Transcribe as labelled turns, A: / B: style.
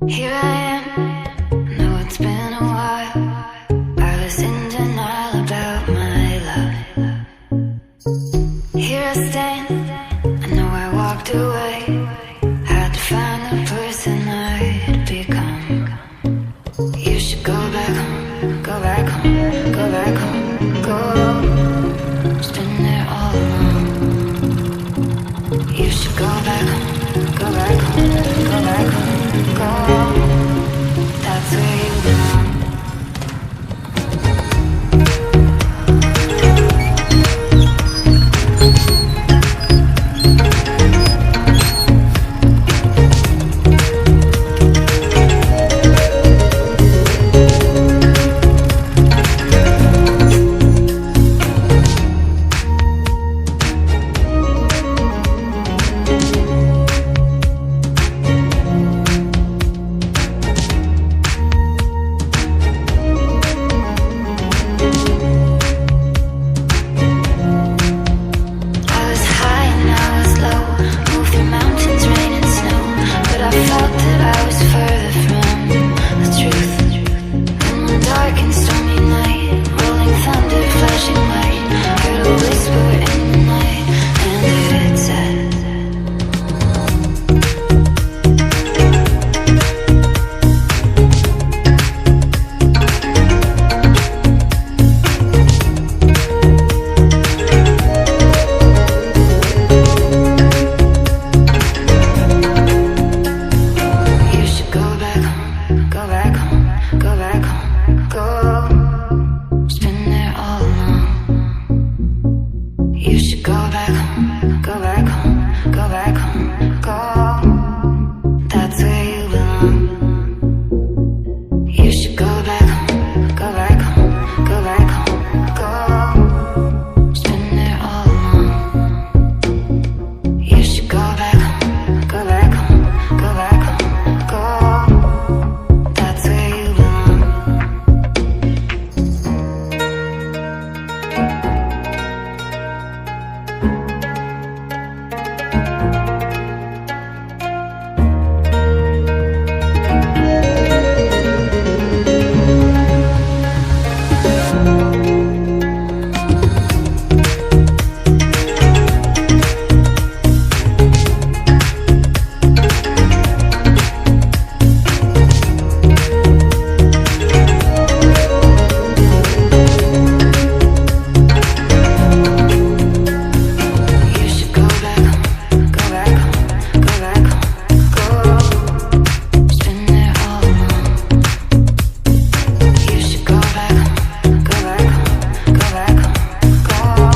A: Here I am, know it's been a while. I was in denial about my love. Here I stand, I know I walked away. Had to find the person I'd become. You should go back home, go back home, go back home, go. Just been there all along. You should go back home, go back home, go back home, go. That's where you belong. I felt that I was